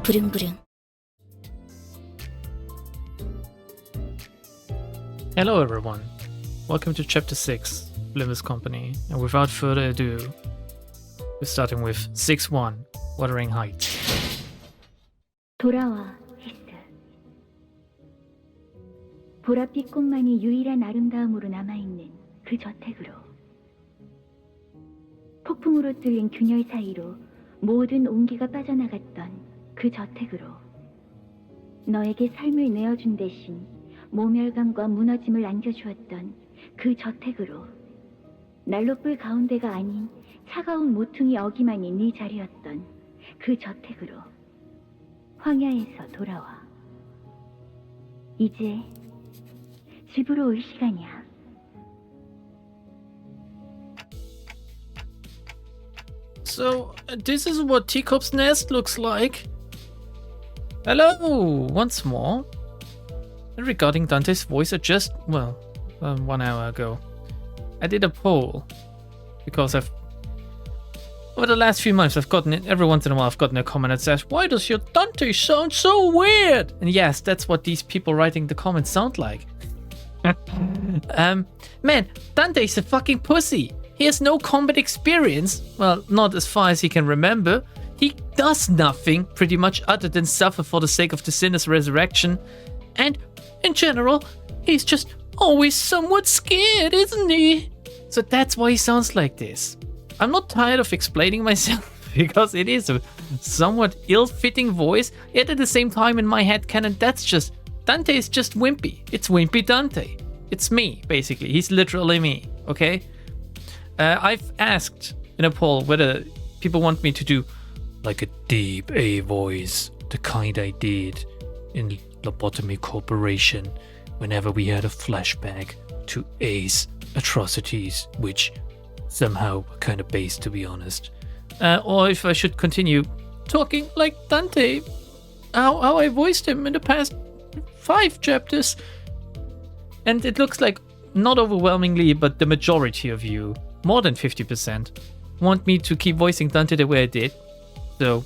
부릉부릉. Hello everyone, welcome to chapter 6, Limbus Company, and without further ado, we're starting with 6-1, Wuthering Heights. 돌아와, 히스. 보랏빛 꽃만이 유일한 아름다움으로 남아있는 그 저택으로. 폭풍으로 뚫린 균열 사이로 모든 온기가 빠져나갔던 그 저택으로. 너에게 삶을 내어준 대신 모멸감과 무너짐을 안겨주었던 그 저택으로. 난로불 가운데가 아닌 차가운 모퉁이 어기만이 네 자리였던 그 저택으로. 황야에서 돌아와. 이제 집으로 올 시간이야. So, this is what Teacup's nest looks like. Hello, once more. And regarding Dante's voice, 1 hour ago, I did a poll because over the last few months, every once in a while, I've gotten a comment that says, "Why does your Dante sound so weird?" And yes, that's what these people writing the comments sound like. Man, Dante's a fucking pussy. He has no combat experience. Well, not as far as he can remember. He does nothing, pretty much, other than suffer for the sake of the sinner's resurrection. And, in general, he's just always somewhat scared, isn't he? So that's why he sounds like this. I'm not tired of explaining myself, because it is a somewhat ill-fitting voice, yet at the same time in my headcanon, Dante is just wimpy. It's wimpy Dante. It's me, basically. He's literally me, okay? I've asked in a poll whether people want me to do like a deep A voice, the kind I did in Lobotomy Corporation whenever we had a flashback to A's atrocities, which somehow were kind of base, to be honest. Or if I should continue talking like Dante, how I voiced him in the past 5 chapters. And it looks like, not overwhelmingly, but the majority of you, more than 50%, want me to keep voicing Dante the way I did. So,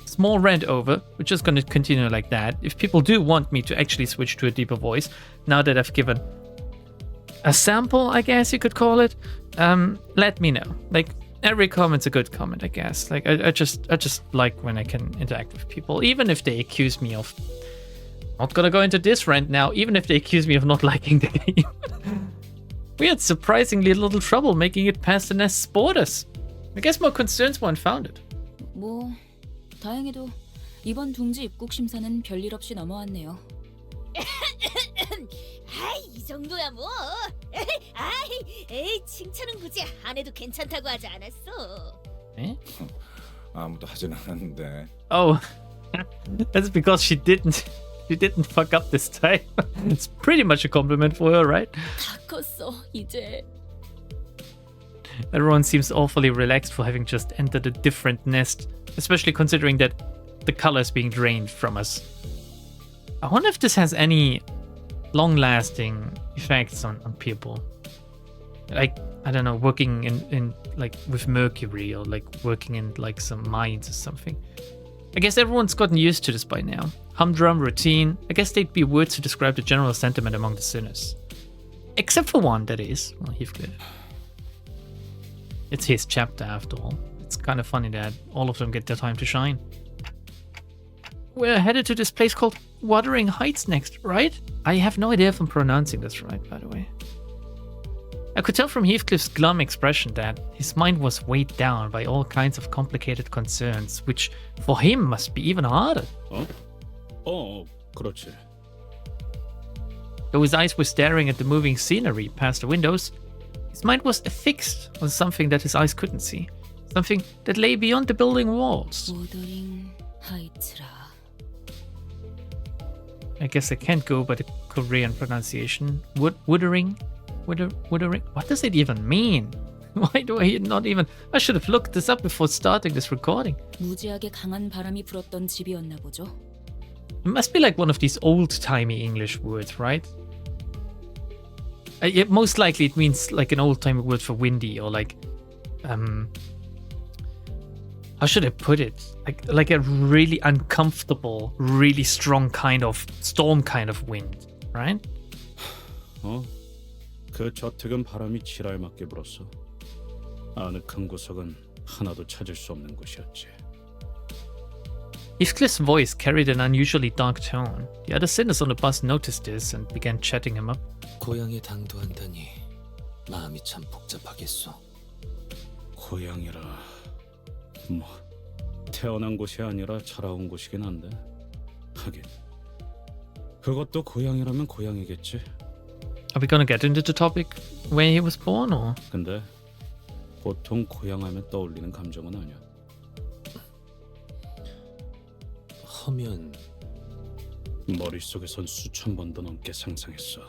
small rant over. We're just going to continue like that. If people do want me to actually switch to a deeper voice, now that I've given a sample, I guess you could call it, let me know. Like, every comment's a good comment, I guess. Like, I just like when I can interact with people, even if they accuse me of... Not gonna go into this rant now, even if they accuse me of not liking the game. We had surprisingly little trouble making it past the nest's borders. I guess my concerns were unfounded. 뭐 다행히도 이번 둥지 입국 심사는 별일 없이 넘어왔네요. 아이, 이 정도야 뭐. 아이, 칭찬은 굳이 안 해도 괜찮다고 하지 않았어. Eh? 아무도 하진 않았는데. Oh, that's because she didn't fuck up this time. It's pretty much a compliment for her, right? 다 컸어 이제. Everyone seems awfully relaxed for having just entered a different nest, especially considering that the color is being drained from us. I wonder if this has any long-lasting effects on people. Like, I don't know, working in like with mercury, or like working in like some mines or something. I guess everyone's gotten used to this by now. Humdrum routine. I guess they'd be words to describe the general sentiment among the sinners. Except for one, that is. Well, Heathcliff. It's his chapter, after all. It's kind of funny that all of them get their time to shine. We're headed to this place called Wuthering Heights next, right? I have no idea if I'm pronouncing this right, by the way. I could tell from Heathcliff's glum expression that his mind was weighed down by all kinds of complicated concerns, which for him must be even harder. 그렇지. Though his eyes were staring at the moving scenery past the windows, his mind was affixed on something that his eyes couldn't see, something that lay beyond the building walls. 워더링 하이츠라. I guess I can't go by the Korean pronunciation. Wuthering? What does it even mean? Why do I not even... I should have looked this up before starting this recording. 무지하게 강한 바람이 불었던 집이었나 보죠. It must be like one of these old-timey English words, right? Most likely it means like an old-timey word for windy, or like... how should I put it? Like a really uncomfortable, really strong kind of storm kind of wind, right? 그 저택은 바람이 지랄맞게 불었어. 아늑한 구석은 하나도 찾을 수 없는 곳이었지. Heathcliff's voice carried an unusually dark tone. The other sinners on the bus noticed this and began chatting him up. 고향에 당도한다니 마음이 참 복잡하겠소. 고향이라 뭐 태어난 곳이 아니라 자라온 곳이긴 한데 하긴 그것도 고향이라면 고향이겠지. Are we gonna get into the topic where he was born, or? 근데 보통 고향하면 떠올리는 감정은 아니야. 하면 머릿속에선 수천 번도 넘게 상상했어.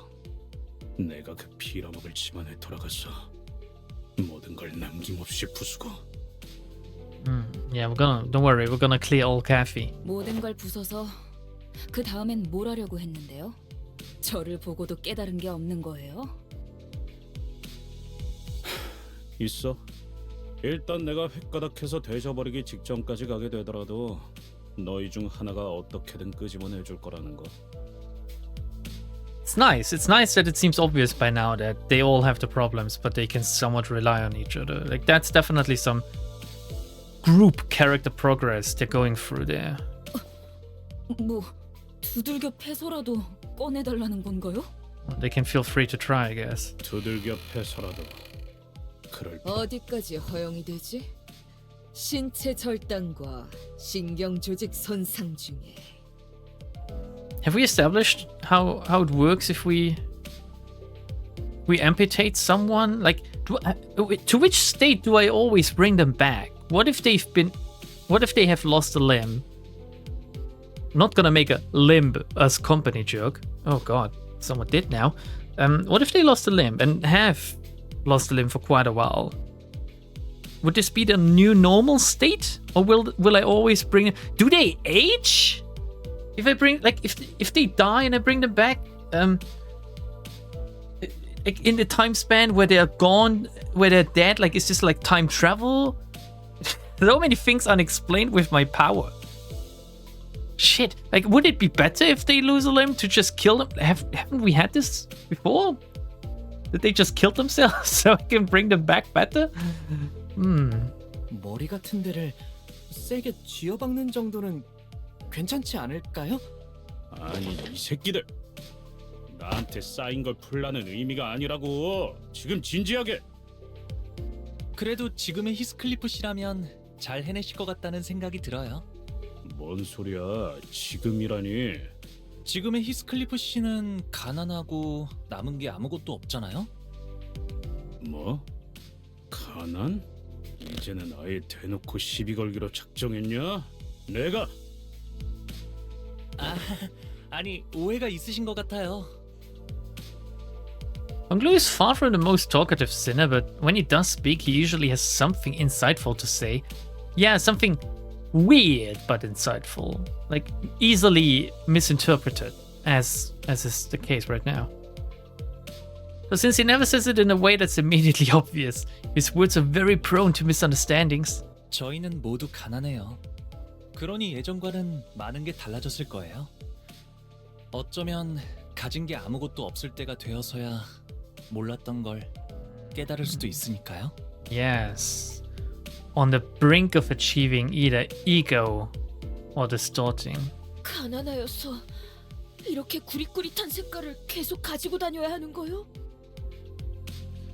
내가 그 빌어먹을 집안에 돌아가서 모든 걸 남김없이 부수고. Yeah, don't worry, we're gonna clear all Cathy. 모든 걸 부숴서 그 다음엔 뭘 하려고 했는데요? 저를 보고도 깨달은 게 없는 거예요? 있어. 일단 내가 획가닥해서 되져버리기 직전까지 가게 되더라도 너희 중 하나가 어떻게든 끄집어내줄 거라는 거. It's nice. It's nice that it seems obvious by now that they all have the problems, but they can somewhat rely on each other. Like, that's definitely some group character progress they're going through there. 뭐 두들겨 패서라도 꺼내달라는 건가요? They can feel free to try, I guess. 두들겨 패서라도 그럴 어디까지 허용이 되지? 신체 절단과 신경 조직 손상 중에 Have we established how it works if we amputate someone? Like, to which state do I always bring them back? What if they have lost a limb? I'm not gonna make a limb as company joke. Oh god, someone did now. What if they lost a limb and have lost a limb for quite a while? Would this be the new normal state, or will I always bring? Do they age? If I bring, like, if they die and I bring them back, like in the time span where they're gone, where they're dead, like, is this like time travel? So many things unexplained with my power. Shit, like, would it be better if they lose a limb to just kill them? Haven't we had this before? Did they just kill themselves so I can bring them back better? 머리 같은 데를 세게 쥐어박는 정도는 괜찮지 않을까요? 아니 이 새끼들 나한테 쌓인 걸 풀라는 의미가 아니라고. 지금 진지하게. 그래도 지금의 히스클리프 씨라면 잘 해내실 것 같다는 생각이 들어요. 뭔 소리야 지금이라니. 지금의 히스클리프 씨는 가난하고 남은 게 아무것도 없잖아요. 뭐? 가난? 이제는 아예 대놓고 시비 걸기로 작정했냐? 내가? 아니 오해가 있으신 것 같아요. Onglu is far from the most talkative sinner, but when he does speak, he usually has something insightful to say. Yeah, something weird but insightful, like easily misinterpreted, as is the case right now. So since he never says it in a way that's immediately obvious, his words are very prone to misunderstandings. 저희는 모두 가난해요. 그러니 예전과는 많은 게 달라졌을 거예요. 어쩌면 가진 게 아무것도 없을 때가 되어서야 몰랐던 걸 깨달을 수도 있으니까요. Yes. On the brink of achieving either ego or distorting. 가난하여서 이렇게 구릿구릿한 색깔을 계속 가지고 다녀야 하는 거요?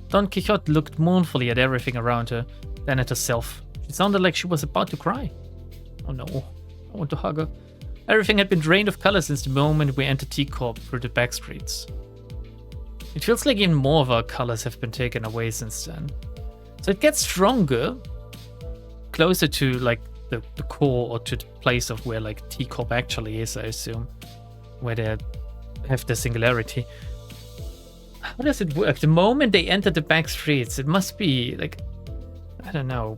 Don Quixote looked mournfully at everything around her, then at herself. She sounded like she was about to cry. Oh no, I want to hug her. Everything had been drained of color since the moment we entered T-Corp through the back streets. It feels like even more of our colors have been taken away since then. So it gets stronger, closer to like the core or to the place of where like T-Corp actually is, I assume, where they have the singularity. How does it work? The moment they enter the back streets, it must be like, I don't know.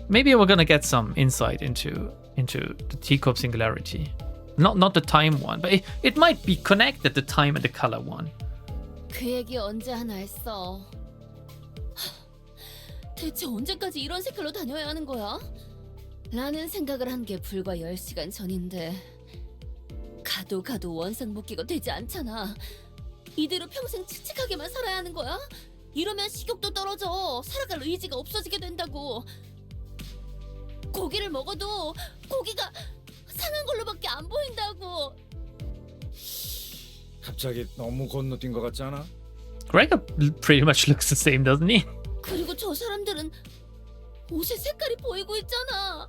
Maybe we're gonna get some insight into the T-Corp singularity. Not the time one, but it might be connected, the time and the color one. 그 얘기 언제 하나 했어. 대체 언제까지 이런 색깔로 다녀야 하는 거야? 라는 생각을 한 게 불과 10시간 전인데 가도 원상복귀가 되지 않잖아. 이대로 평생 칙칙하게만 살아야 하는 거야? 이러면 식욕도 떨어져. 살아갈 의지가 없어지게 된다고. 고기를 먹어도 고기가 상한 걸로밖에 안 보인다고. 갑자기 너무 건너뛴 것 같지 않아? Gregor pretty much looks the same, doesn't he? 그리고 저 사람들은 옷의 색깔이 보이고 있잖아.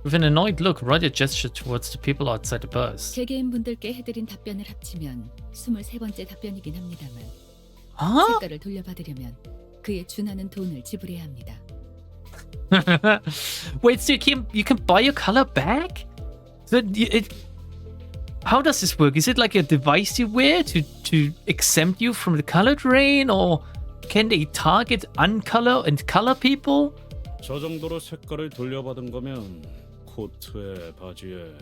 With an annoyed look, Roger gestured towards the people outside the bus. 개개인분들께 해드린 답변을 합치면 23번째 답변이긴 합니다만 Huh? 색깔을 돌려받으려면 그에 준하는 돈을 지불해야 합니다. Wait, so you can buy your color back? So how does this work? Is it like a device you wear to exempt you from the color drain, or can they target uncolor and color people? 저 정도로 색깔을 돌려받은 거면 코트에 바지에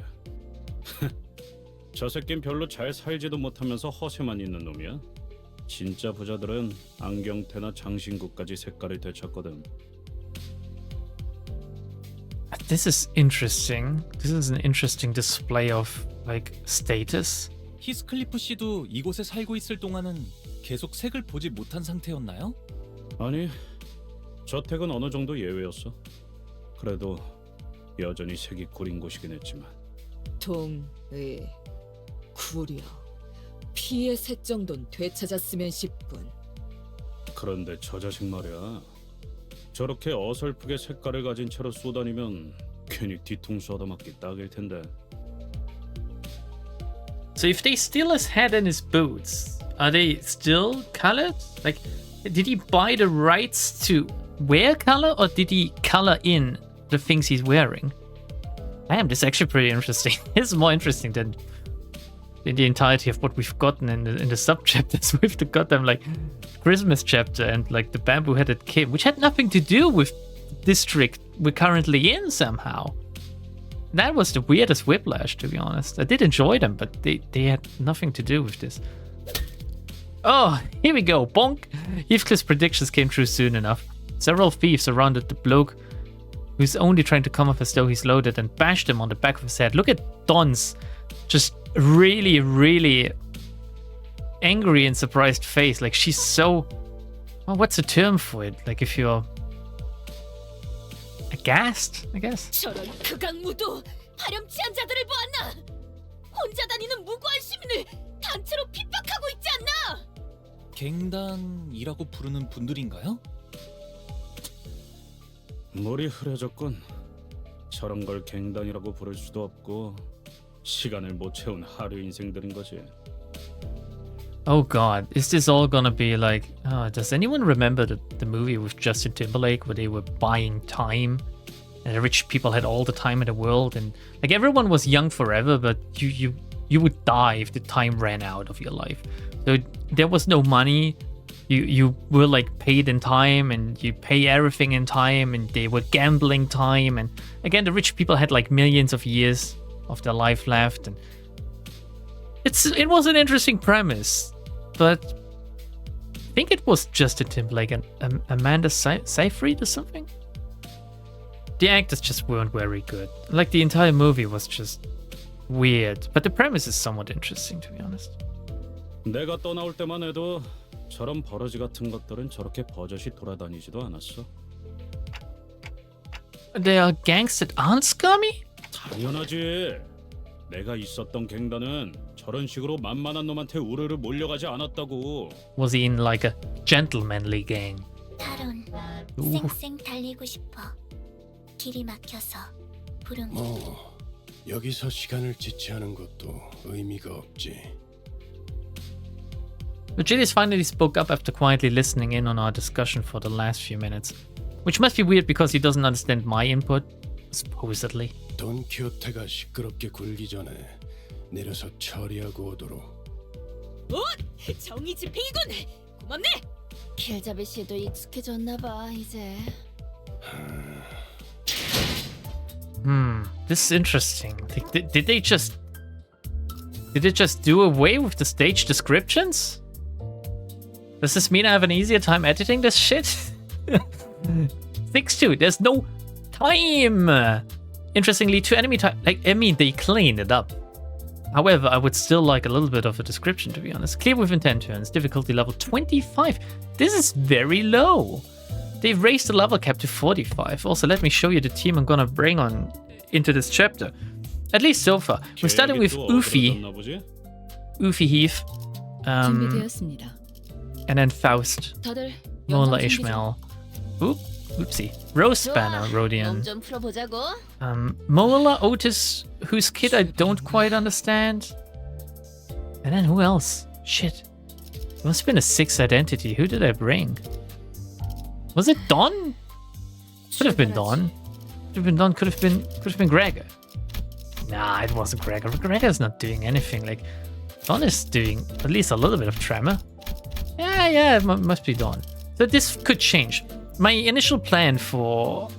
저 새낀 별로 잘 살지도 못하면서 허세만 있는 놈이야. 진짜 부자들은 안경테나 장신구까지 색깔을 되찾거든. This is interesting. This is an interesting display of like status. 히스클리프 씨도 이곳에 살고 있을 동안은 계속 색을 보지 못한 상태였나요? 아니, 저택은 어느 정도 예외였어. 그래도 여전히 색이 구린 곳이긴 했지만. 동의 구려 피의 색 정도는 되찾았으면 싶군. 그런데 저 자식 말이야. 저렇게 어설프게 색깔을 가진 채로 쏘다니면 괜히 뒤통수 얻어맞기 딱일 텐데. So if they steal his hat and his boots, are they still colored? Like, did he buy the rights to wear color, or did he color in the things he's wearing? Damn, this is actually pretty interesting. This is more interesting than the entirety of what we've gotten in the sub-chapters with the goddamn, like, Christmas chapter and, like, the bamboo-headed Kim, which had nothing to do with the district we're currently in somehow. That was the weirdest whiplash, to be honest. I did enjoy them, but they had nothing to do with this. Oh, here we go. Bonk! Heathcliff's predictions came true soon enough. Several thieves surrounded the bloke who's only trying to come off as though he's loaded and bashed him on the back of his head. Look at Don's just really angry and surprised face. Like, she's so... Well, what's the term for it? Like, if you're... aghast, I guess? 저런 극악무도 파렴치한 자들을 보았나? 혼자 다니는 무고한 시민을 단체로 핍박하고 있지 않나? 갱단이라고 부르는 분들인가요? 물이 흐려졌군. 저런 걸 갱단이라고 부를 수도 없고 시간을 못 채운 하류 인생들인 거지. Oh god, is this all gonna be like... does anyone remember the movie with Justin Timberlake where they were buying time? And the rich people had all the time in the world, and like everyone was young forever, but you would die if the time ran out of your life. So there was no money. You were like paid in time, and you pay everything in time, and they were gambling time. And again, the rich people had like millions of years of their life left, and it was an interesting premise, but I think it was Justin Timberlake and Amanda Seyfried or something. The actors just weren't very good. Like, the entire movie was just weird, but the premise is somewhat interesting, to be honest. 내가 떠나올 때만 해도 저런 버러지 같은 것들은 저렇게 버젓이 돌아다니지도 않았어. There are gangs that aren't scummy? 당연하지. 내가 있었던 갱단은 저런 식으로 만만한 놈한테 우르르 몰려가지 않았다고. Was he in like a gentlemanly gang? 탈론, Ooh. 쌩쌩 달리고 싶어. 길이 막혀서 부른 여기서 시간을 지체하는 것도 의미가 없지. Virgilius finally spoke up after quietly listening in on our discussion for the last few minutes, which must be weird because he doesn't understand my input, supposedly. 돈키호테가 시끄럽게 굴기 전에 내려서 처리하고 오도록. 정의 집행이군. 고맙네. 길잡이 씨도 익숙해졌나 봐 이제. This is interesting. Did they just do away with the stage descriptions? Does this mean I have an easier time editing this shit? 6-2, there's no time! Interestingly, 2 enemy type, like, I mean, they cleaned it up. However, I would still like a little bit of a description, to be honest. Clear within 10 turns, difficulty level 25. This is very low. They've raised the level cap to 45. Also, let me show you the team I'm gonna bring on into this chapter. At least so far. We're starting with Ufi. Ufi Heath. 준비되었습니다. And then Faust. 다들 Mola 연장 준비 좀. Ishmael. Oopsie. Rose Banner, Rodian. 몸좀 풀어보자고. Mola Otis, whose kid I don't quite understand. And then who else? Shit. It must have been a 6th identity. Who did I bring? Was it Don? Could have been Don. Could have been Don. Could have been Gregor. Nah, it wasn't Gregor. Gregor's not doing anything. Like, Don is doing at least a little bit of tremor. Yeah, it must be Don. So this could change. My initial plan for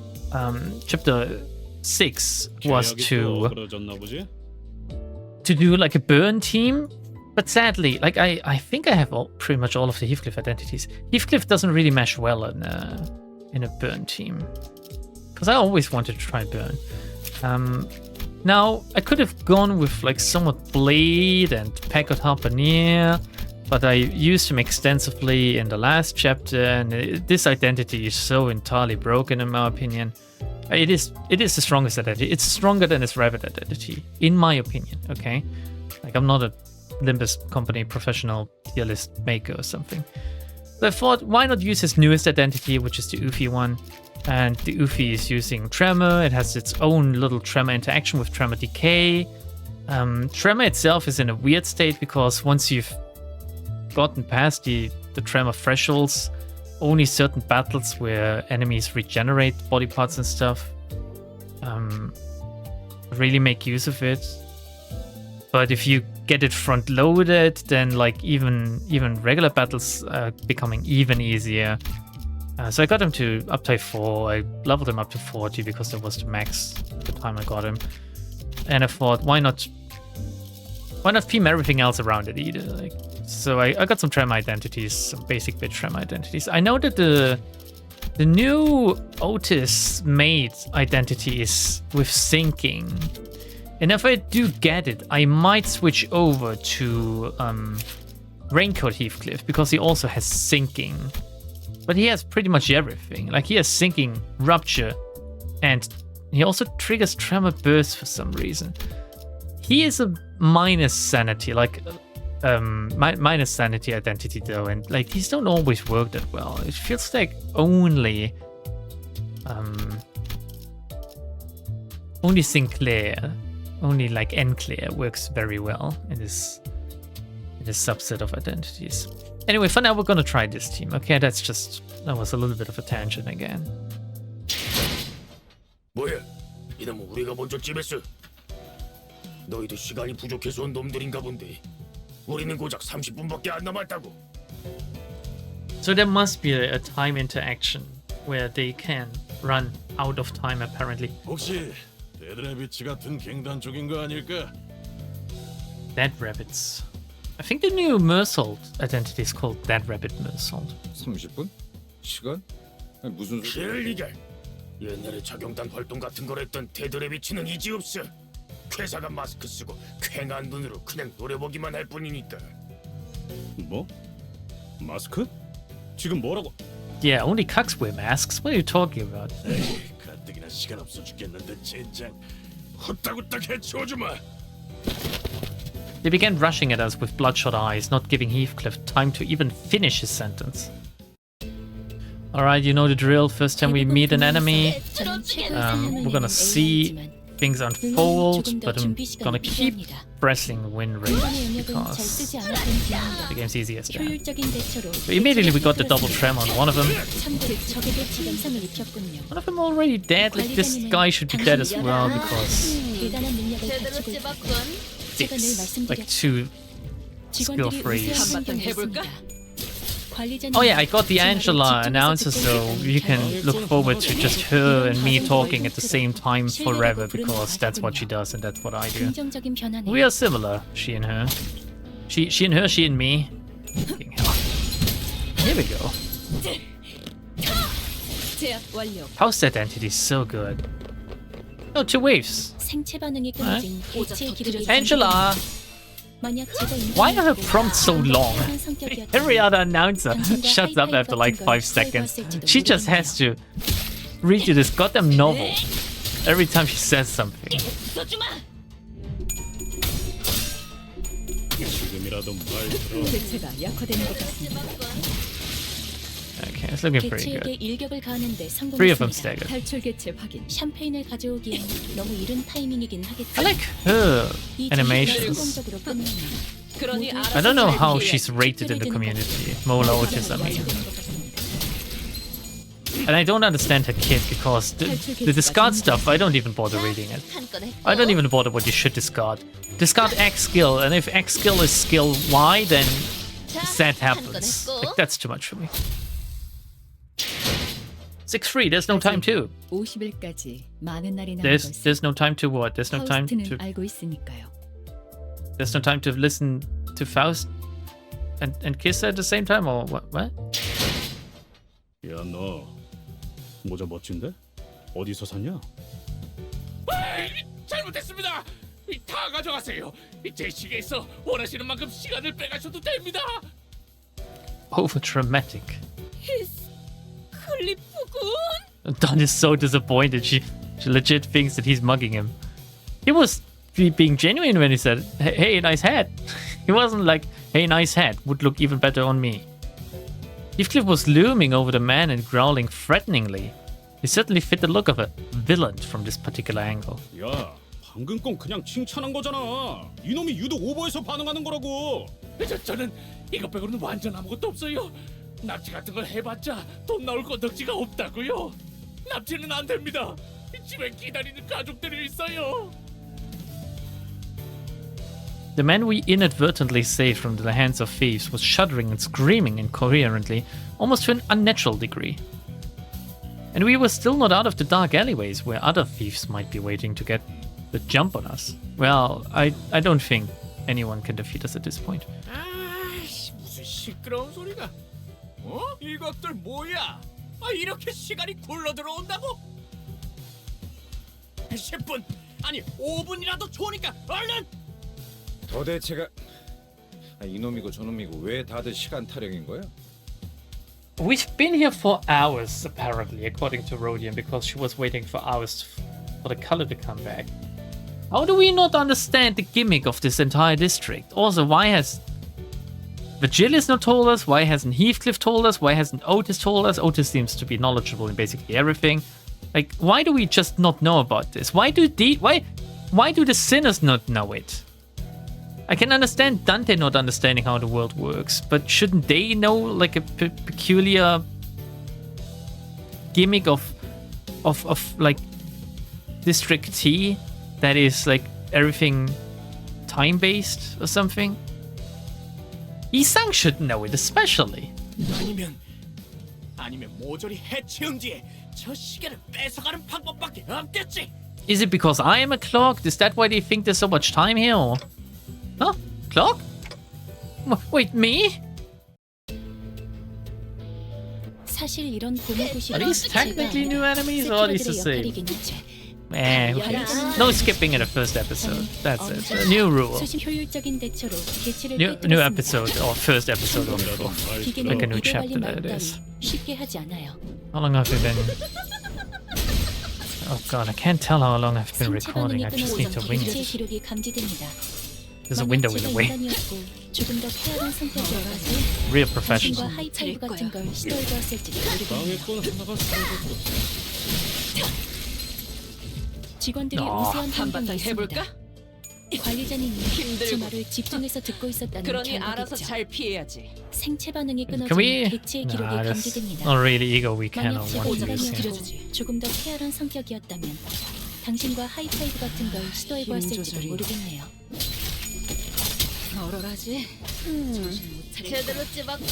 chapter 6 was to do like a burn team, but sadly, like I think I have pretty much all of the Heathcliff identities. Heathcliff doesn't really mesh well in a burn team, because I always wanted to try burn. Now I could have gone with like somewhat Blade and Packard Harpooner, but I used him extensively in the last chapter, and this identity is so entirely broken in my opinion. It is the strongest identity. It's stronger than his rabbit identity, in my opinion, okay? Like, I'm not a Limbus company professional tier list maker or something. So I thought, why not use his newest identity, which is the Ufi one? And the Ufi is using Tremor. It has its own little Tremor interaction with Tremor Decay. Tremor itself is in a weird state, because once you've gotten past the Tremor thresholds, only certain battles where enemies regenerate body parts and stuff really make use of it. But if you get it front loaded, then like even regular battles are becoming even easier. So I got him to up type 4. I leveled him up to 40 because that was the max at the time I got him. And I thought, why not theme everything else around it either? Like, so I got some Tremor identities, some basic bit Tremor identities. I know that the new Otis made identity is with syncing. And if I do get it, I might switch over to Raincoat Heathcliff, because he also has syncing. But he has pretty much everything. Like, he has syncing, rupture, and he also triggers Tremor Burst for some reason. He is a minus sanity, like minus sanity identity though, and like these don't always work that well. It feels like only Sinclair, only like Enclair works very well in this subset of identities. Anyway, for now we're gonna try this team. Okay, that was a little bit of a tangent again. 뭐야? 이놈은 우리가 먼저 찜했어. 너희도 시간이 부족해서 온 놈들인가 본데. 우리는 고작 30분밖에 안 남았다고. So there must be a time interaction where they can run out of time apparently. 혹시 데드래비치 같은 갱단 쪽인 거 아닐까? Dead Rabbits. I think the new Mersault identity is called Dead Rabbit Mersault. 30분? 시간? 아니, 무슨 소리? 그럴 리가. 옛날에 작용단 활동 같은 걸 했던 데드래비치는 이지 없어. 회사가 마스크 쓰고 쾌한 눈으로 그냥 노려보기만 할 뿐이니까. 뭐? 마스크? 지금 뭐라고? Yeah, only cucks wear masks. What are you talking about? 에이, 가뜩이나 시간 없어 죽겠는데 젠장. 후딱후딱 해치워주마. They began rushing at us with bloodshot eyes, not giving Heathcliff time to even finish his sentence. Alright, you know the drill. First time we meet an enemy, we're gonna see things unfold, but I'm gonna keep pressing the win rate because the game's easiest. But immediately we got the double tremor on one of them. One of them already dead. Like, this guy should be dead as well because it's like 2 skill freeze. Oh yeah, I got the Angela announcer, so you can look forward to just her and me talking at the same time forever, because that's what she does and that's what I do. We are similar, she and her. She and her, she and me. Fucking hell. Here we go. 제압 완료. How's that entity so good? Oh, 2 waves. 생체 반응이 끊어진 대체 기록이 Angela! 만약 제가 Why are her prompts so long? 그런 성격이었다면 Every other announcer shuts up after like 5 seconds. She just has to read you this goddamn novel every time she says something. 지금이라도 말 들어. 대체가 약화되는 것 같습니다. Okay, it's looking pretty 개체에게 good. 일격을 가하는데 3 of them 성공했습니다. staggered. 탈출 개체 확인. 샴페인을 가져오기엔 너무 이른 타이밍이긴 하겠죠. I like her 이 animations. 성공적으로 끝내면 그러니 모두 I don't know how 잘 she's rated in the community. Mola Otis, I mean. And I don't understand her kid because the discard stuff, I don't even bother reading it. 한 건 했고 I don't even bother what you should discard. Discard X skill, and if X skill is skill Y, then that happens. Like, that's too much for me. 6-3, there's no time to. 50일까지 많은 날이 남은 것을 There's no time to what? There's no time 파우스트는 to. 알고 있으니까요. There's no time to listen to Faust and kiss at the same time, or what? What? 야, 너 모자 멋진데? 어디서 샀냐? 잘못했습니다. 다 가져가세요. 제 시계에서 원하시는 만큼 시간을 빼가셔도 됩니다. Over dramatic. 클리프군 Don is so disappointed. She legit thinks that he's mugging him. He was being genuine when he said, "Hey, nice hat." He wasn't like, "Hey, nice hat would look even better on me." Heathcliff was looming over the man and growling threateningly. He certainly fit the look of a villain from this particular angle. 야, 방금 건 그냥 칭찬한 거잖아. 이놈이 유독 오버해서 반응하는 거라고. 저는 이것 빼고는 완전 아무것도 없어요. 납치 같은 걸 해봤자 돈 나올 건덕지가 없다고요. 납치는 안 됩니다. 집에 기다리는 가족들이 있어요. The man we inadvertently saved from the hands of thieves was shuddering and screaming incoherently, almost to an unnatural degree. And we were still not out of the dark alleyways where other thieves might be waiting to get the jump on us. Well, I don't think anyone can defeat us at this point. 아이씨, 무슨 시끄러운 소리가. 이것들 뭐야? 이렇게 시간이 굴러 들어온다고? 10분, 아니 5분이라도 좋으니까 얼른! 도대체가 이놈이고 저놈이고 왜 다들 시간 타령인 거야? We've been here for hours, apparently, according to Rodian, because she was waiting for hours for the color to come back. How do we not understand the gimmick of this entire district? Also, why has Virgilius not told us? Why hasn't Heathcliff told us? Why hasn't Otis told us? Otis seems to be knowledgeable in basically everything. Like, why do we just not know about this? Why do the sinners not know it? I can understand Dante not understanding how the world works, but shouldn't they know like a peculiar gimmick of like District T that is like everything time based or something? Isang should know it especially. 아니면 모조리 해치운 뒤에 저 시계를 뺏어가는 방법밖에 없겠지. Is it because I am a clock? Is that why they think there's so much time here? Or... Huh? Clock? Wait, me? 사실 이런 고무구시 Are these technically new enemies or are these the same? Eh, who cares? No skipping in the first episode. That's it. A new rule. 효율적인 대처로 개체를 New episode or first episode of like a new chapter that it is. 쉽게 하지 않아요. How long have we been? Oh god, I can't tell how long I've been recording. I just need to wing 개체 it. 기록이 감지됩니다. There's a window in the way. 조금 더 쾌활한 성격이어서 Real 당신과 professional. 하이파이브 같은 걸 시도해보았을지도 모르겠네요. 방해꾼 하나가 쓰러졌어. 직원들이 우세한 한바탕 환경에 해볼까? 있습니다. 관리자님이 제 말을 집중해서 듣고 있었다는 그러니 알아서 결과겠죠. 잘 피해야지. 생체 반응이 Can 끊어진 we? 개체의 기록이 Nah, that's 감지됩니다. not really ego we can 만약 or 제 want to use here. 보좌관이었고 조금 더 쾌활한 성격이었다면 당신과 하이파이브 같은 걸 시도해보았을지도 조절이. 모르겠네요. 얼얼하지? 제대로 찝었군.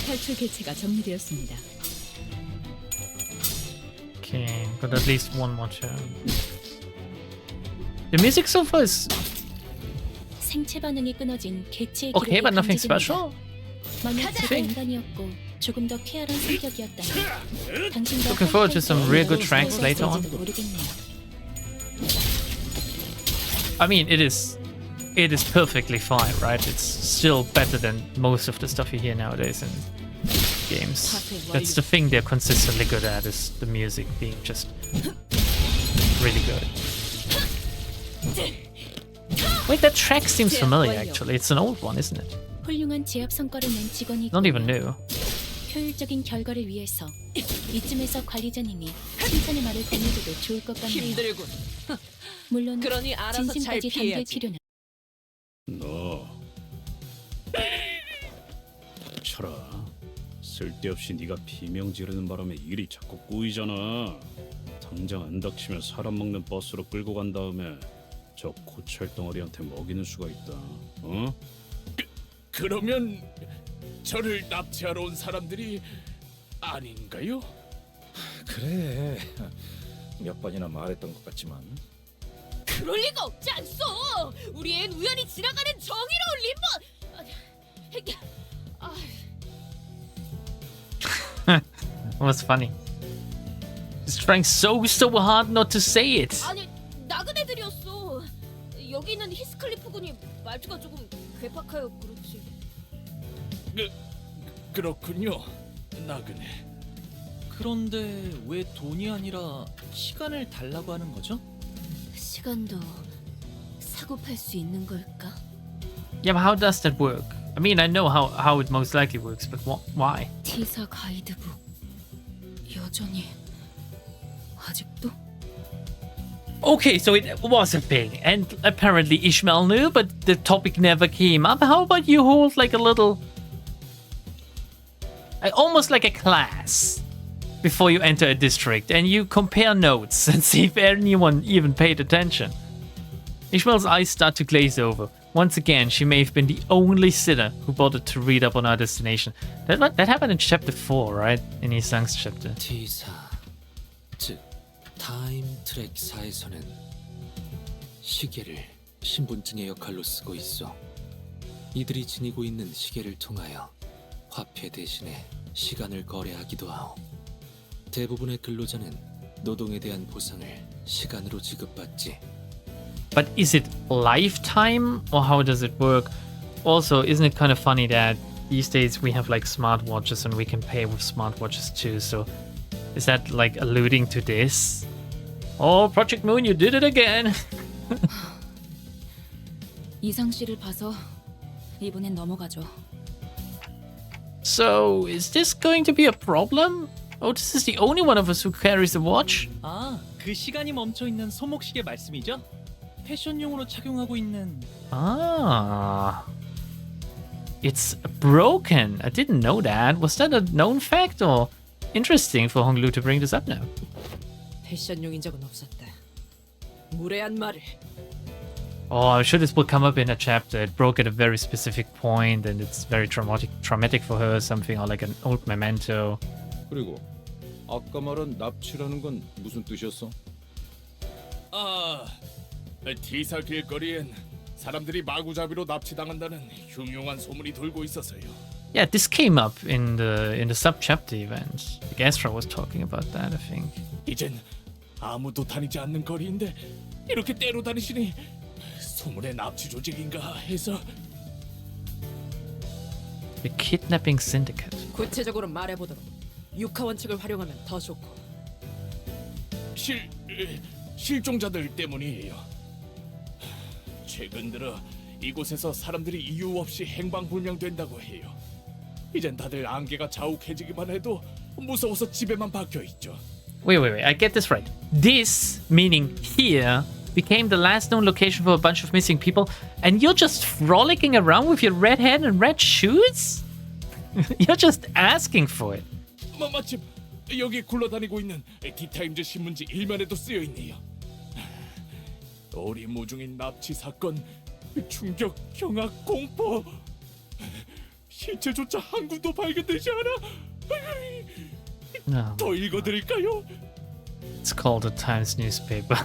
탈출 개체가 정리되었습니다. Okay, but at least one more turn. The music so far is 생체 반응이 끊어진 개체의 okay, but 기록이 nothing 감지됩니다. special. 만약 제가 인간이었고 조금 더 쾌활한 성격이었다면 당신과 Looking forward to some real good tracks later on. 모르겠네요. I mean, it is perfectly fine, right? It's still better than most of the stuff you hear nowadays in games. That's the thing they're consistently good at, is the music being just really good. Wait, that track seems familiar actually. It's an old one, isn't it? 훌륭한 제압 성과를 낸 직원이 Not even new. 효율적인 결과를 위해서 이쯤에서 관리자님이 칭찬의 말을 건네줘도 좋을 것 같네요. 힘들군. 물론 그러니 알아서 잘 진심까지 담길 피해야지. 필요는 너 닥쳐라. 쓸데없이 네가 비명 지르는 바람에 일이 자꾸 꼬이잖아. 당장 안 닥치면 사람 먹는 버스로 끌고 간 다음에 저 고철 덩어리한테 먹이는 수가 있다. 어? 그러면 저를 납치하러 온 사람들이 아닌가요? 그래. 몇 번이나 말했던 것 같지만. 그럴 리가 없지 않소. 우리 앤 우연히 지나가는 정의로운 림버. It was funny. He's trying so hard not to say it. 아니 나그네들이었어. 여기 있는 히스클리프 군이 말투가 조금 괴팍하여 그렇지. 그렇군요. 나그네. 그런데 왜 돈이 아니라 시간을 달라고 하는 거죠? 시간도 사고 팔 수 있는 걸까? Yeah, but how does that work? I mean, I know how it most likely works, but why? T사 가이드북 여전히 아직도? Okay, so it was a thing, and apparently Ishmael knew, but the topic never came up. How about you hold like a little... almost like a class before you enter a district, and you compare notes and see if anyone even paid attention. Ishmael's eyes start to glaze over. Once again, she may have been the only sinner who bothered to read up on our destination. That happened in chapter 4, right? In Isang's chapter. T사, 즉 타임 트랙사에서는 시계를 신분증의 역할로 쓰고 있어. 이들이 지니고 있는 시계를 통하여 화폐 대신에 시간을 거래하기도 하오. 대부분의 근로자는 노동에 대한 보상을 시간으로 지급받지. But is it lifetime, or how does it work? Also, isn't it kind of funny that these days we have like smartwatches and we can pay with smartwatches too? So is that like alluding to this? Oh, Project Moon, you did it again! 이상 씨를 봐서 이번엔 넘어가죠. So, is this going to be a problem? Otis is the only one of us who carries a watch? 아, 그 시간이 멈춰 있는 손목시계 말씀이죠? 패션용으로 착용하고 있는. Ah. It's broken. I didn't know that. Was that a known fact, or interesting for Honglu to bring this up now? 패션용인 적은 없었다. 무례한 말을. Oh, I'm sure this will come up in a chapter. It broke at a very specific point, and it's very traumatic for her, or something, or like an old memento. 그리고 아까 말한 납치라는 건 무슨 뜻이었어? T사 길거리엔 사람들이 마구잡이로 납치당한다는 흉흉한 소문이 돌고 있어서요. Yeah, this came up in the sub-chapter event. Like Astra was talking about that, I think. 이젠 아무도 다니지 않는 거리인데 이렇게 때로 다니시니 소문의 납치 조직인가 해서. The kidnapping syndicate. 구체적으로 말해보도록. 육하 원칙을 활용하면 더 좋고. 실종자들 때문이에요. 최근 들어 이곳에서 사람들이 이유 없이 행방불명된다고 해요. 이젠 다들 안개가 자욱해지기만 해도 무서워서 집에만 박혀 있죠. Wait. I get this right. This, meaning here, became the last known location for a bunch of missing people, and you're just frolicking around with your red hat and red shoes? You're just asking for it. 마침 여기 굴러다니고 있는 디타임즈 신문지 일면에도 쓰여 있네요. 오리무중인 납치 사건, 충격, 경악, 공포. 시체조차 한 군도 발견되지 않아. No. 더 읽어드릴까요? It's called the Times newspaper.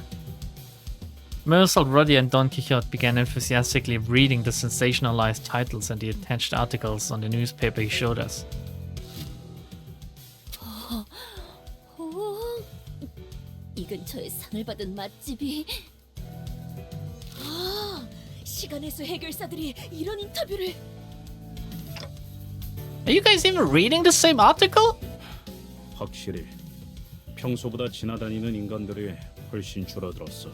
Mersault, Roddy, and Don Quixote began enthusiastically reading the sensationalized titles and the attached articles on the newspaper he showed us. 이 근처에 상을 받은 맛집이. 시간의 수 해결사들이 이런 인터뷰를. Are you guys even reading the same article? 확실히 평소보다 지나다니는 인간들이 훨씬 줄어들었어.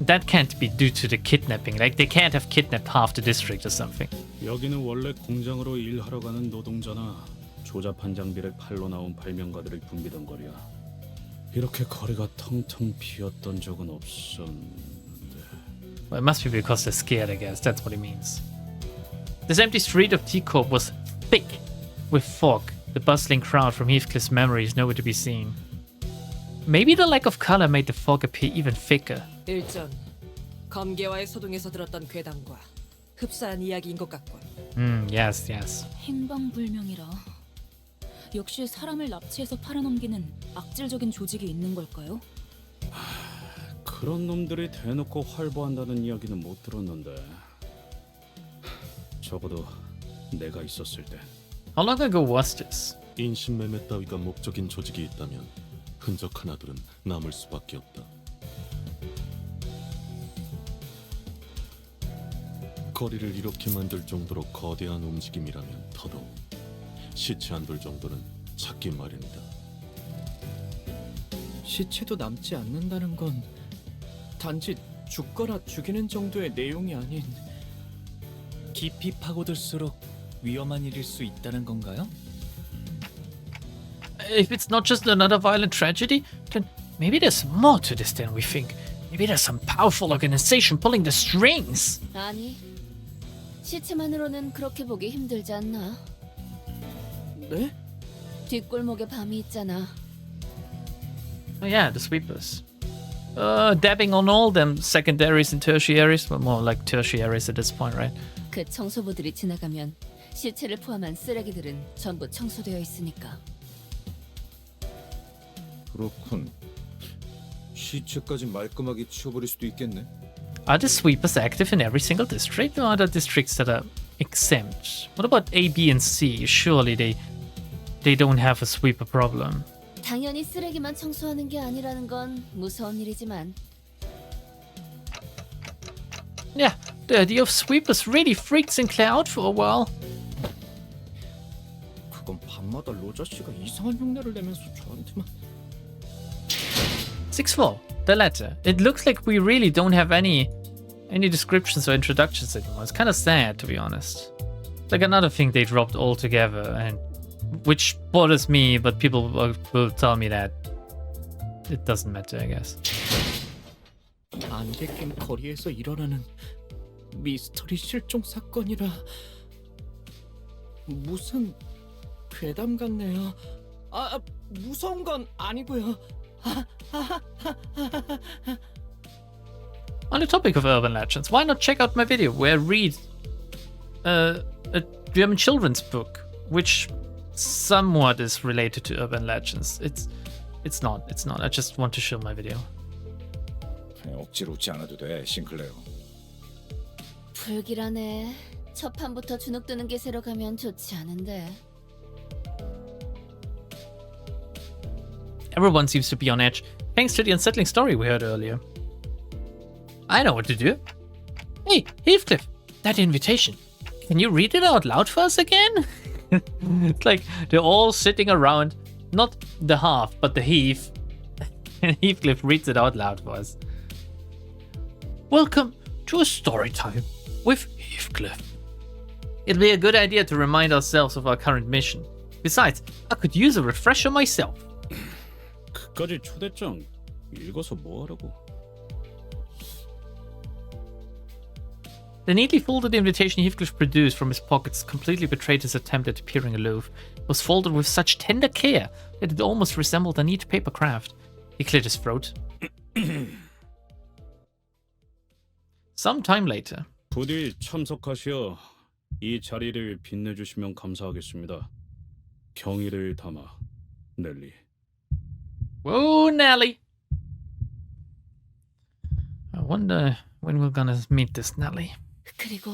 That can't be due to the kidnapping. Like, they can't have kidnapped half the district or something. 여기는 원래 공장으로 일하러 가는 노동자나 조잡한 장비를 팔로 나온 발명가들이 붐비던 거리야. 이렇게 거리가 텅텅 비었던 적은 없었는데. Well, it must be because they're scared, I guess. That's what it means. This empty street of T-Corp was thick with fog. The bustling crowd from Heathcliff's memory is nowhere to be seen. Maybe the lack of color made the fog appear even thicker. 일전 검계와의 소동에서 들었던 괴담과 흡사한 이야기인 것 같군. Yes, yes. 행방불명이라. 역시 사람을 납치해서 팔아넘기는 악질적인 조직이 있는 걸까요? 그런 놈들이 대놓고 활보한다는 이야기는 못 들었는데. 적어도 내가 있었을 때. How long ago was this? 인신매매 따위가 목적인 조직이 있다면 흔적 하나들은 남을 수밖에 없다. 거리를 이렇게 만들 정도로 거대한 움직임이라면 더더욱 시체 한 돌 정도는 찾기 마련이다. 시체도 남지 않는다는 건 단지 죽거나 죽이는 정도의 내용이 아닌 깊이 파고들수록 위험한 일일 수 있다는 건가요? If it's not just another violent tragedy, then maybe there's more to this than we think. Maybe there's some powerful organization pulling the strings. 아니, 시체만으로는 그렇게 보기 힘들지 않나? 네? 뒷골목에 밤이 있잖아. Oh yeah, the sweepers. Dabbing on all them secondaries and tertiaries, but more like tertiaries at this point, right? 그 청소부들이 지나가면 시체를 포함한 쓰레기들은 전부 청소되어 있으니까. 그렇군. 시체까지 말끔하게 치워버릴 수도 있겠네. Are the sweepers active in every single district, or are there districts that are exempt? What about A, B, and C? Surely they don't have a sweeper problem. 당연히 쓰레기만 청소하는 게 아니라는 건 무서운 일이지만. Yeah, the idea of sweepers really freaked Sinclair out for a while. 그건 밤마다 로저 씨가 이상한 흉내를 내면서 저한테만. 6-4, the letter. It looks like we really don't have any descriptions or introductions anymore. It's kind of sad, to be honest. Like another thing they dropped altogether, and which bothers me, but people will tell me that it doesn't matter, I guess. 안개 낀 거리에서 일어나는 미스터리 실종 사건이라 무슨 괴담 같네요. 무서운 건 아니고요. On the topic of urban legends, why not check out my video where I read a German children's book, which somewhat is related to urban legends. It's not. I just want to show my video. 억지로 웃지 않아도 돼, 싱클레어. 불길하네. 첫 판부터 주눅드는 기세로 가면 좋지 않은데. Everyone seems to be on edge, thanks to the unsettling story we heard earlier. I know what to do. Hey, Heathcliff, that invitation. Can you read it out loud for us again? It's like they're all sitting around, not the half, but the Heath. And Heathcliff reads it out loud for us. Welcome to a story time with Heathcliff. It'll be a good idea to remind ourselves of our current mission. Besides, I could use a refresher myself. 그까지 초대장 읽어서 뭐 하라고? The neatly folded invitation Heathcliff produced from his pockets completely betrayed his attempt at appearing aloof. It was folded with such tender care that it almost resembled a neat paper craft. He cleared his throat. Some time later. 부디 참석하시어 이 자리를 빛내주시면 감사하겠습니다. 경의를 담아, 넬리. Whoa, Nelly. I wonder when we're gonna meet this Nelly. 그리고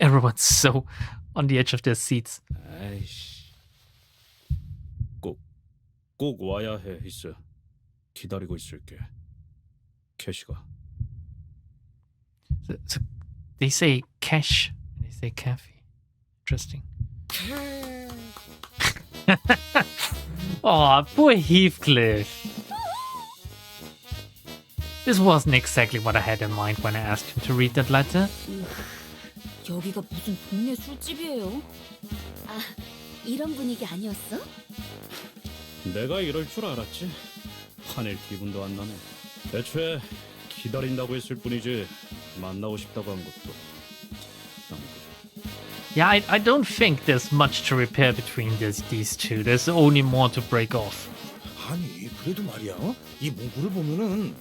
Everyone's so on the edge of their seats. 아이씨. 꼭 와야 해, 히스. 기다리고 있을게. 캐시가. So they say Cash and they say Cathy. Interesting. Oh, poor Heathcliff. This wasn't exactly what I had in mind when I asked him to read that letter. 여기가 무슨 동네 술집이에요? 아, 이런 분위기 아니었어? 내가 이럴 줄 알았지. 화낼 기분도 안 나네. 애초에 기다린다고 했을 뿐이지 만나고 싶다고 한 것도. Yeah, I don't think there's much to repair between these two. There's only more to break off. 아니 그래도 말이야. 이 문구를 보면은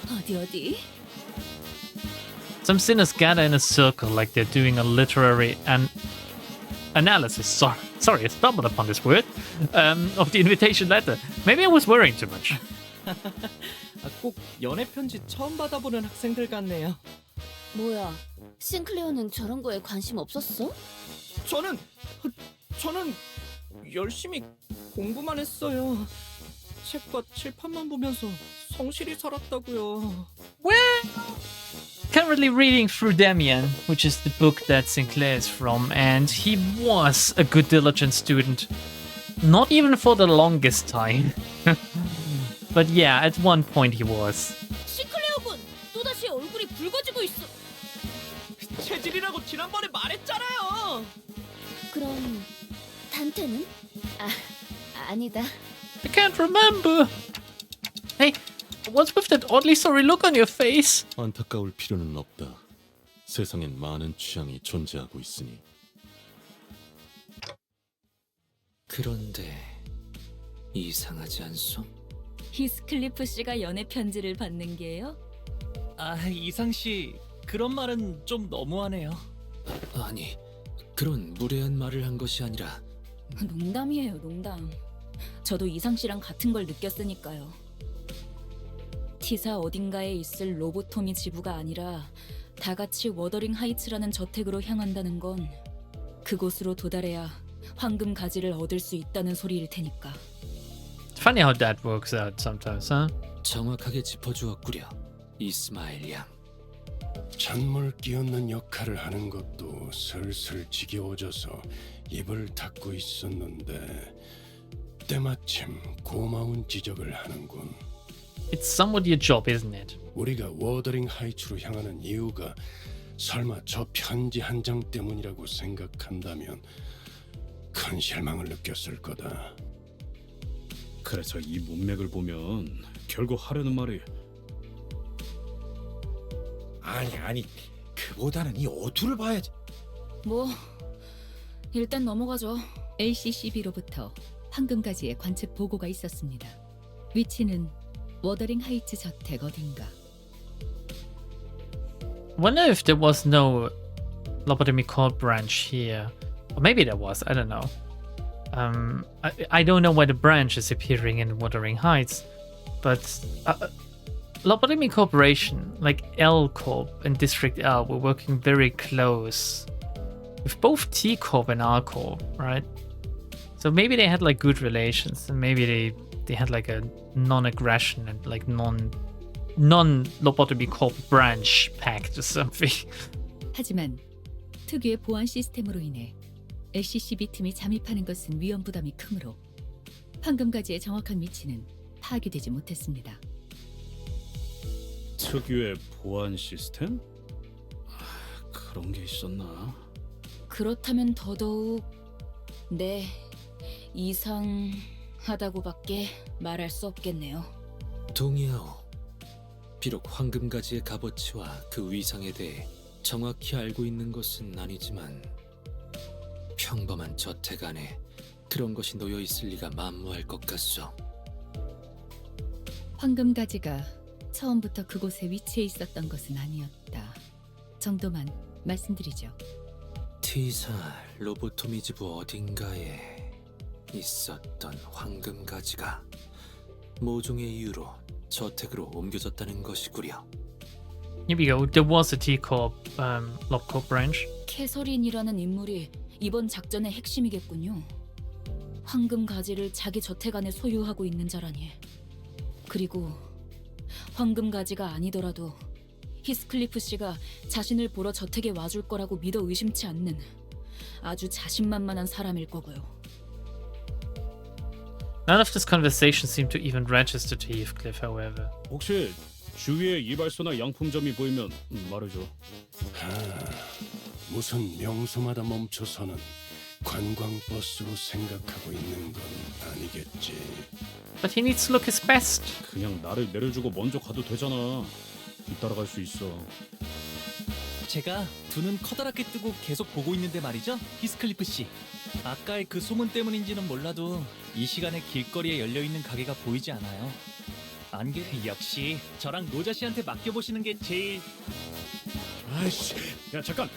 어디? Some sinners gather in a circle like they're doing a literary analysis. Sorry, I stumbled upon this word. Of the invitation letter. Maybe I was worrying too much. 꼭 연애 편지 처음 받아보는 학생들 같네요. 뭐야, 싱클레어는 저런 거에 관심 없었어? 저는 열심히 공부만 했어요. 책과 칠판만 보면서 성실히 살았다고요. Currently reading through Damien, which is the book that Sinclair is from, and he was a good, diligent student. Not even for the longest time. But yeah, at one point he was. 싱클레어 군 또다시 얼굴이 붉어지고 있어. 체질이라고 지난번에 말했잖아요. 그럼 단테는? 아니다. I can't remember. Hey, what's with that oddly sorry look on your face? 안타까울 필요는 없다. 세상엔 많은 취향이 존재하고 있으니. 그런데 이상하지 않소? 히스클리프 씨가 연애 편지를 받는 게요? 이상 씨 그런 말은 좀 너무하네요. 아니, 그런 무례한 말을 한 것이 아니라 농담이에요, 농담. 저도 이상 씨랑 같은 걸 느꼈으니까요. 티사 어딘가에 있을 로보토미 지부가 아니라 다 같이 워더링 하이츠라는 저택으로 향한다는 건 그곳으로 도달해야 황금 가지를 얻을 수 있다는 소리일 테니까. Funny how that works out sometimes, huh? 정확하게 짚어주었구려, 이스마일 양. 찬물 끼얹는 역할을 하는 것도 슬슬 지겨워져서 입을 닫고 있었는데 때마침 고마운 지적을 하는군. It's somewhat your job, isn't it? 우리가 워더링 하이츠로 향하는 이유가 설마 저 편지 한 장 때문이라고 생각한다면 큰 실망을 느꼈을 거다. 그래서 이 문맥을 보면 결국 하려는 말이 아니 그보다는 이 어투를 봐야지. 뭐 일단 넘어가죠. LCCB로부터 황금가지의 관측 보고가 있었습니다. 위치는 워더링 하이츠 저택 어딘가. Wonder if there was no lobotomy core branch here. Or maybe there was, I don't know. I don't know why the branch is appearing in Wuthering Heights, but Lobotomy Corporation, like L Corp and District L, were working very close with both T Corp and R Corp, right? So maybe they had like good relations, and maybe they had like a non-aggression and like non-Lobotomy Corp branch pact or something. 하지만 특유의 보안 시스템으로 인해 LCCB 팀이 잠입하는 것은 위험 부담이 크므로 황금가지의 정확한 위치는 파악되지 못했습니다. 특유의 보안 시스템? 그런 게 있었나? 그렇다면 더더욱 네, 이상하다고밖에 말할 수 없겠네요. 동의하오. 비록 황금가지의 값어치와 그 위상에 대해 정확히 알고 있는 것은 아니지만 평범한 저택 안에 그런 것이 놓여 있을 리가 만무할 것 같소. 황금가지가 처음부터 그곳에 위치해 있었던 것은 아니었다 정도만 말씀드리죠. T사 로보토미 지부 어딘가에 있었던 황금 가지가 모종의 이유로 저택으로 옮겨졌다는 것이구려. Here we go. There was a T-Corp, LobCorp branch. 캐서린이라는 인물이 이번 작전의 핵심이겠군요. 황금 가지를 자기 저택 안에 소유하고 있는 자라니. 그리고 황금 가지가 아니더라도 히스클리프 씨가 자신을 보러 저택에 와줄 거라고 믿어 의심치 않는 아주 자신만만한 사람일 거고요. None of this conversation seemed to even register to Heathcliff, however. 혹시 주위에 이발소나 양품점이 보이면 말해줘. 무슨 명소마다 멈춰서는 관광버스로 생각하고 있는 건 아니겠지. But he needs to look his best. 그냥 나를 내려주고 먼저 가도 되잖아. 뒤따라갈 수 있어. 제가 두 눈 커다랗게 뜨고 계속 보고 있는데 말이죠, 히스클리프 씨. 아까의 그 소문 때문인지는 몰라도 이 시간에 길거리에 열려있는 가게가 보이지 않아요. 안개 역시 저랑 노자 씨한테 맡겨보시는 게 제일... 아이씨, 야 잠깐!